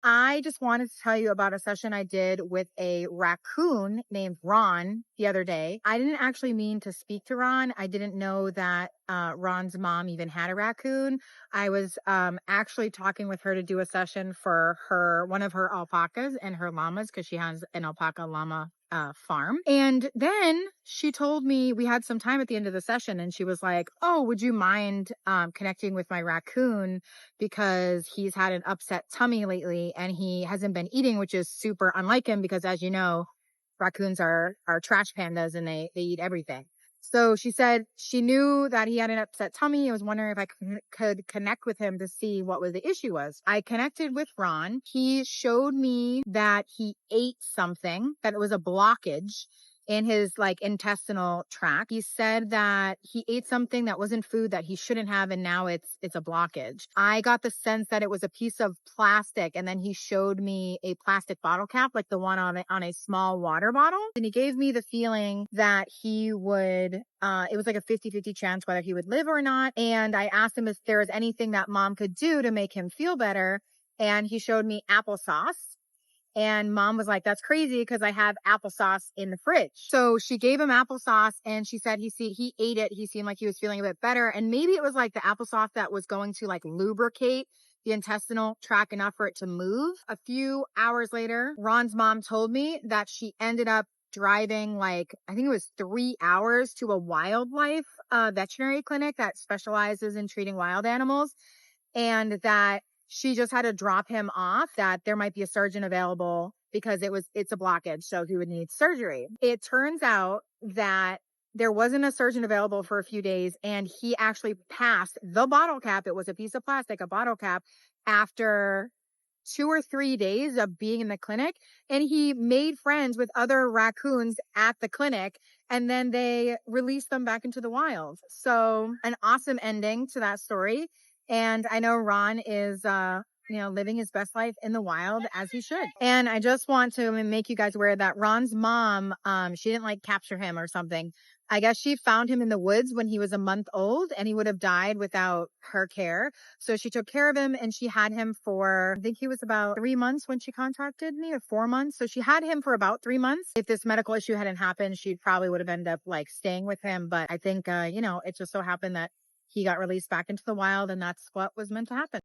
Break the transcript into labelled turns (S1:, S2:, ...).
S1: I just wanted to tell you about a session I did with a raccoon named Ron the other day. I didn't actually mean to speak to Ron. I didn't know that Ron's mom even had a raccoon. I was actually talking with her to do a session for one of her alpacas and her llamas because she has an alpaca llama farm. And then she told me we had some time at the end of the session and she was like, "Oh, would you mind connecting with my raccoon? Because he's had an upset tummy lately and he hasn't been eating, which is super unlike him because as you know, raccoons are trash pandas and they eat everything. So she said she knew that he had an upset tummy. I was wondering if I could connect with him to see what was the issue was. I connected with Ron. He showed me that he ate something, that it was a blockage in his like intestinal tract. He said that he ate something that wasn't food that he shouldn't have and now it's a blockage. I got the sense that it was a piece of plastic and then he showed me a plastic bottle cap like the one on a small water bottle and he gave me the feeling that he would it was like a 50-50 chance whether he would live or not. And I asked him if there was anything that mom could do to make him feel better and he showed me applesauce. And mom was like, "That's crazy because I have applesauce in the fridge." So she gave him applesauce and she said he ate it. He seemed like he was feeling a bit better. And maybe it was like the applesauce that was going to like lubricate the intestinal tract enough for it to move. A few hours later, Ron's mom told me that she ended up driving like, I think it was 3 hours to a wildlife veterinary clinic that specializes in treating wild animals and that she just had to drop him off, that there might be a surgeon available because it's a blockage, so he would need surgery. It turns out that there wasn't a surgeon available for a few days and he actually passed the bottle cap. It was a piece of plastic, a bottle cap, after 2 or 3 days of being in the clinic, and he made friends with other raccoons at the clinic and then they released them back into the wild. So an awesome ending to that story. And I know Ron is living his best life in the wild as he should. And I just want to make you guys aware that Ron's mom, she didn't like capture him or something. I guess she found him in the woods when he was a month old and he would have died without her care. So she took care of him and she had him for, I think he was about 3 months when she contacted me, or 4 months. So she had him for about 3 months. If this medical issue hadn't happened, she probably would have ended up like staying with him. But I think, it just so happened that he got released back into the wild and that's what was meant to happen.